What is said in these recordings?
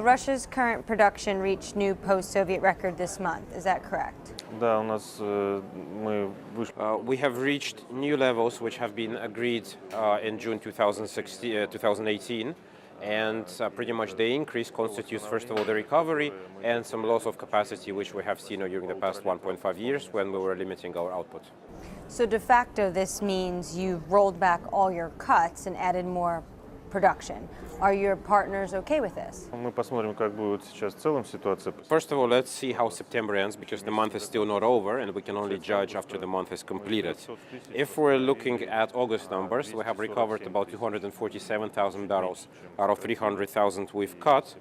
Russia's current production reached new post-Soviet record this month. Is that correct? Да, у нас мы вышли. We have reached new levels which have been agreed in June 2018, and pretty much the increase constitutes, first of all, the recovery and some loss of capacity which we have seen during the past 1.5 years when we were limiting our output. So de facto, this means you've rolled back all your cuts and added more production. Are your partners okay with this? Мы посмотрим, как будет сейчас в целом ситуация. First of all, let's see how September ends, because the month is still not over and we can only judge after the month is completed. If we're looking at August numbers, we have recovered about 247,000 barrels out of 300,000 we've cut,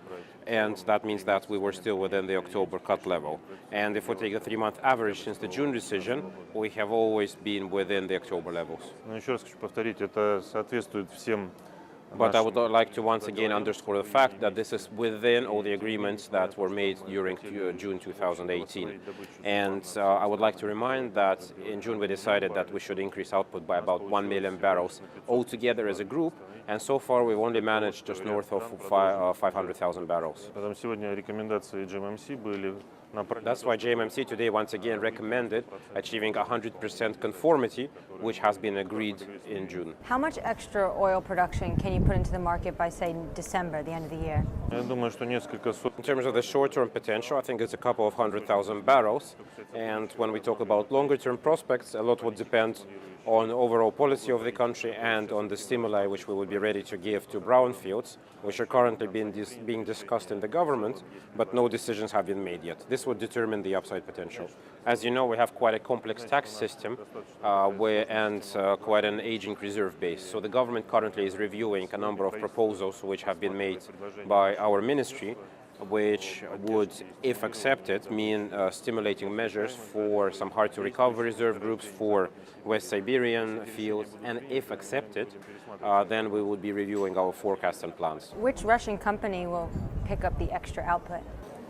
and that means that we were still within the October cut level. And if we take the 3-month average since the June decision, we have always been within the October levels. Но еще раз хочу повторить, это соответствует всем. But I would like to once again underscore the fact that this is within all the agreements that were made during June 2018. And I would like to remind that in June we decided that we should increase output by about 1 million barrels altogether as a group, and so far we've only managed just north of 500,000 barrels. Поэтому сегодня рекомендации GMMC были. That's why JMMC today once again recommended achieving 100% conformity, which has been agreed in June. How much extra oil production can you put into the market by, say, December, the end of the year? Я думаю, что несколько сот. In terms of the short-term potential, I think it's a couple of 100,000 barrels. And when we talk about longer-term prospects, a lot would depend on overall policy of the country and on the stimuli which we would be ready to give to brownfields, which are currently being discussed in the government, but no decisions have been made yet. This would determine the upside potential. As you know, we have quite a complex tax system and quite an aging reserve base. So the government currently is reviewing a number of proposals which have been made by our ministry, which would, if accepted, mean stimulating measures for some hard-to-recover reserve groups for West Siberian fields, and if accepted, then we would be reviewing our forecasts and plans. Which Russian company will pick up the extra output?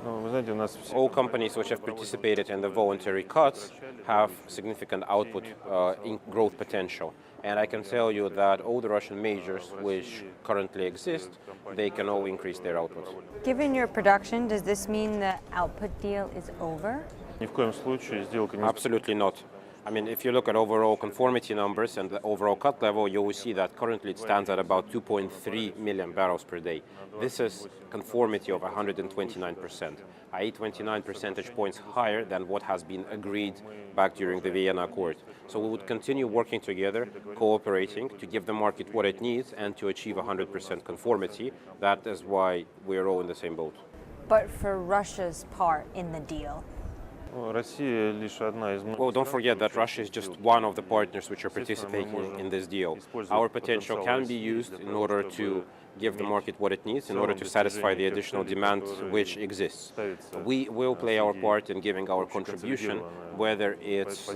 Ну, вы знаете, у нас All companies which have participated in the voluntary cuts have significant output growth potential. And I can tell you that all the Russian majors which currently exist, they can all increase their output. Given your production, does this mean the output deal is over? ни в коем случае сделка не. Absolutely not. I mean, if you look at overall conformity numbers and the overall cut level, you will see that currently it stands at about 2.3 million barrels per day. This is conformity of 129%, i.e. 29 percentage points higher than what has been agreed back during the Vienna Accord. So we would continue working together, cooperating to give the market what it needs and to achieve 100% conformity. That is why we're all in the same boat. But for Russia's part in the deal, Россия лишь одна из. Well, don't forget that Russia is just one of the partners which are participating in this deal. Our potential can be used in order to give the market what it needs in order to satisfy the additional demand which exists. We will play our part in giving our contribution, whether it's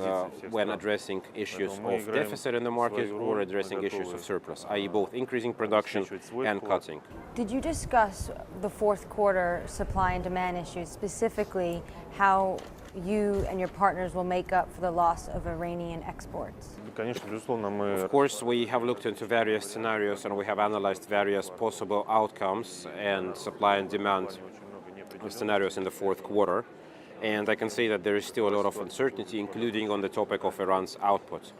when addressing issues of deficit in the market or addressing issues of surplus, i.e. both increasing production and cutting. did you discuss the fourth quarter supply and demand issues, specifically how you and your partners will make up for the loss of Iranian exports? Конечно, безусловно, мы. Of course, we have looked into various scenarios and we have analyzed various possible outcomes and supply and demand scenarios in the fourth quarter. And I can say that there is still a lot of uncertainty, including on the topic of Iran's output.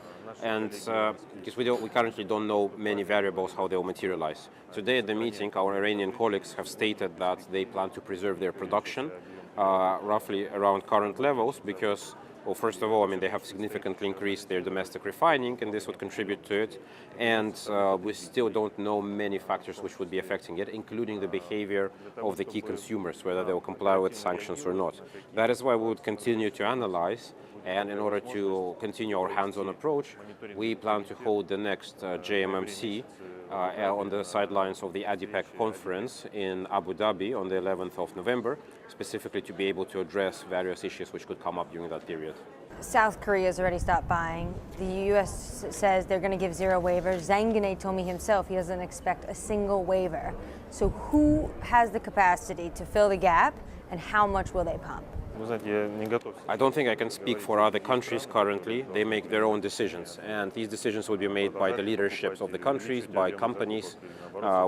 And because we currently don't know many variables how they will materialize. Today at the meeting, our Iranian colleagues have stated that they plan to preserve their production roughly around current levels because, well, first of all, I mean, they have significantly increased their domestic refining, and this would contribute to it. And we still don't know many factors which would be affecting it, including the behavior of the key consumers, whether they will comply with sanctions or not. That is why we would continue to analyze. And in order to continue our hands-on approach, we plan to hold the next JMMC on the sidelines of the ADIPEC conference in Abu Dhabi on the 11th of November, specifically to be able to address various issues which could come up during that period. South Korea's already stopped buying. The U.S. says they're going to give zero waivers. Zanganeh told me himself he doesn't expect a single waiver. So who has the capacity to fill the gap, and how much will they pump? Вы знаете, я не готов. I don't think I can speak for other countries currently. They make their own decisions, and these decisions will be made by the leaderships of the countries, by companies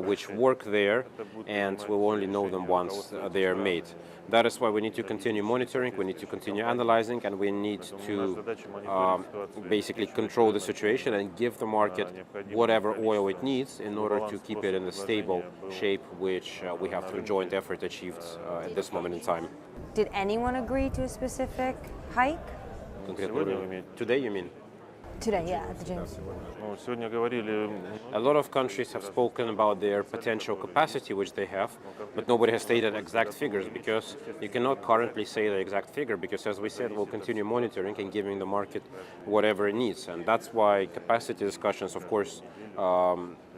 which work there, and we will only know them once they are made. That is why we need to continue monitoring, we need to continue analyzing, and we need to basically control the situation and give the market whatever oil it needs in order to keep it in the stable shape which we have through joint effort achieved at this moment in time. Did anyone agree to a specific hike? Today, you mean? Today, yeah, at the gym. Ну, сегодня говорили, A lot of countries have spoken about their potential capacity, which they have, but nobody has stated exact figures because you cannot currently say the exact figure because, as we said, we'll continue monitoring and giving the market whatever it needs. And that's why capacity discussions, of course,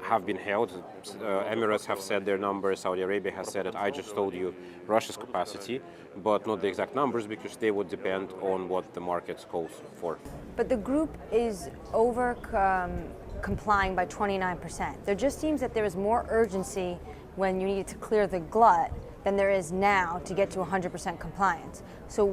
have been held. Emirates have said their numbers, Saudi Arabia has said it. I just told you Russia's capacity, but not the exact numbers because they would depend on what the market calls for. But the group is over complying by 29%. There just seems that there is more urgency when you need to clear the glut than there is now to get to 100% compliance. So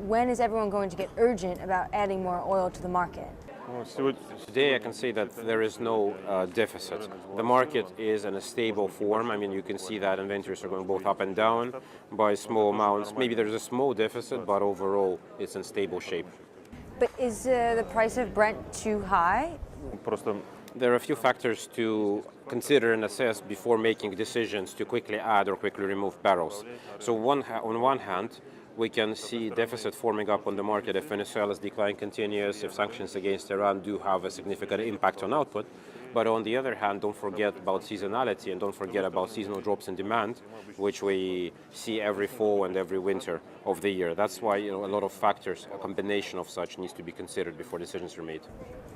when is everyone going to get urgent about adding more oil to the market? ну, сегодня, Today I can say that there is no deficit. The market is in a stable form. I mean, you can see that inventories are going both up and down by small amounts. Maybe there's a small deficit, but overall it's in stable shape. But is the price of Brent too high? просто There are a few factors to consider and assess before making decisions to quickly add or quickly remove barrels. So on one hand, we can see deficit forming up on the market if Venezuela's decline continues, if sanctions against Iran do have a significant impact on output. But on the other hand, don't forget about seasonality and don't forget about seasonal drops in demand, which we see every fall and every winter of the year. That's why a lot of factors, a combination of such, needs to be considered before decisions are made.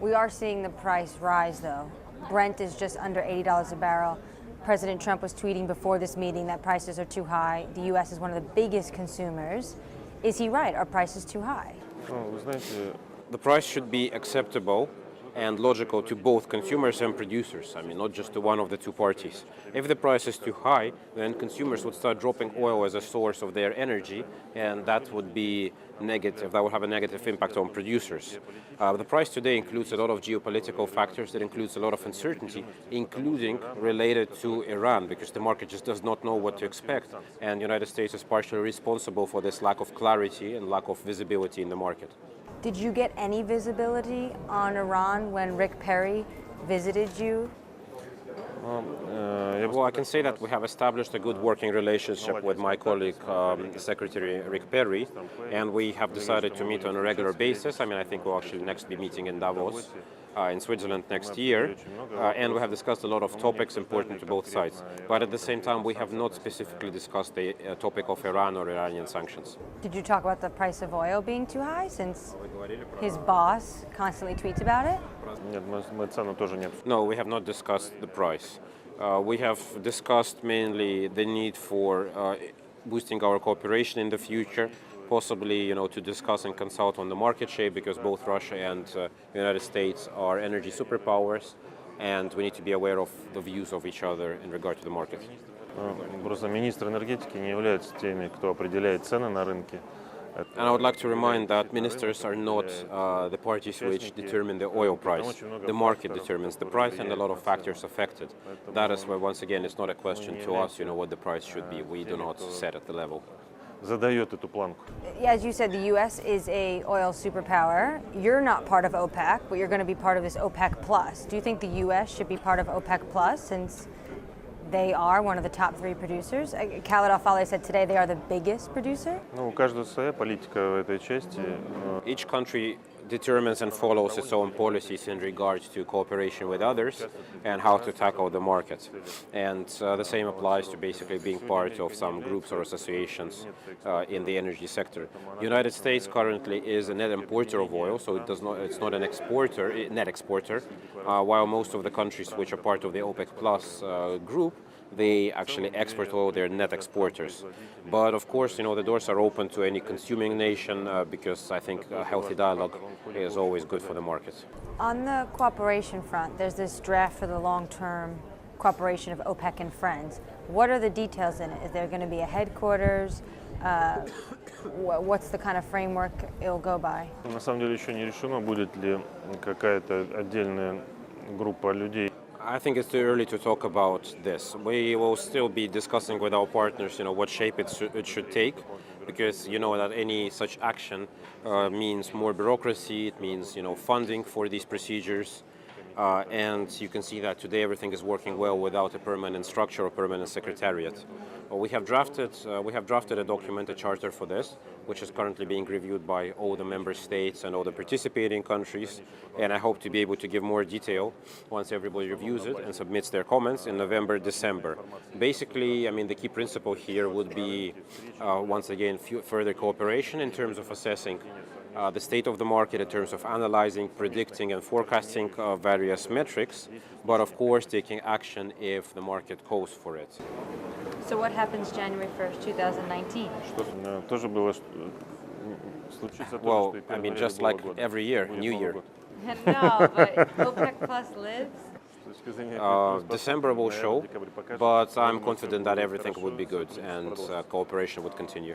We are seeing the price rise, though. Brent is just under $80 a barrel. President Trump was tweeting before this meeting that prices are too high. The U.S. is one of the biggest consumers. Is he right? Are prices too high? ну, вы знаете, The price should be acceptable and logical to both consumers and producers. I mean, not just to one of the two parties. If the price is too high, then consumers would start dropping oil as a source of their energy, and that would be negative. That would have a negative impact on producers. The price today includes a lot of geopolitical factors. It includes a lot of uncertainty, including related to Iran, because the market just does not know what to expect, and the United States is partially responsible for this lack of clarity and lack of visibility in the market. Did you get any visibility on Iran when Rick Perry visited you? Well, I can say that we have established a good working relationship with my colleague, Secretary Rick Perry, and we have decided to meet on a regular basis. I mean, I think we'll actually next be meeting in Davos, in Switzerland next year, and we have discussed a lot of topics important to both sides. But at the same time, we have not specifically discussed the topic of Iran or Iranian sanctions. Did you talk about the price of oil being too high since his boss constantly tweets about it? нет, мы цену тоже нет. No, we have not discussed the price. We have discussed mainly the need for boosting our cooperation in the future, possibly, to discuss and consult on the market shape because both Russia and the United States are energy superpowers, and we need to be aware of the views of each other in regard to the market. Просто министр энергетики не являются теми, кто определяет цены на рынке. And I would like to remind that ministers are not the parties which determine the oil price. The market determines the price and a lot of factors affect it. That is why, once again, it's not a question to us, what the price should be. We do not set at the level. Задает эту планку. As you said, the U.S. is a oil superpower. You're not part of OPEC, but you're going to be part of this OPEC Plus. Do you think the U.S. should be part of OPEC Plus since they are one of the top 3 producers? Khaled Al-Faleh said today they are the biggest producer. Ну, у каждого своя политика в этой части. Each country determines and follows its own policies in regards to cooperation with others and how to tackle the market. And the same applies to basically being part of some groups or associations in the energy sector. The United States currently is a net importer of oil, so it's not an exporter, net exporter, while most of the countries which are part of the OPEC Plus group, they actually export oil, they're net exporters. But of course, the doors are open to any consuming nation because I think a healthy dialogue is always good for the market. On the cooperation front, there's this draft for the long-term cooperation of OPEC and friends. What are the details in it? Is there going to be a headquarters? what's the kind of framework it'll go by? На самом деле еще не решено, будет ли какая-то отдельная группа людей. I think it's too early to talk about this. We will still be discussing with our partners, what shape it should take, because you know that any such action means more bureaucracy. It means funding for these procedures, and you can see that today everything is working well without a permanent structure or permanent secretariat. We have drafted a document, a charter for this, which is currently being reviewed by all the member states and all the participating countries. And I hope to be able to give more detail once everybody reviews it and submits their comments in November, December. Basically, the key principle here would be, once again, further cooperation in terms of assessing the state of the market, in terms of analyzing, predicting, and forecasting various metrics, but of course taking action if the market calls for it. So what happens January 1st, 2019? Тоже было случится Well, то, что и 1 just января like года. every year, Будет New Новый Year. год. No, but OPEC Plus lives. С точки зрения December will ноябрь, show, декабрь покажет, but что I'm у нас confident всё that будет everything хорошо, would be good сотрудничество and продолжится. cooperation would continue.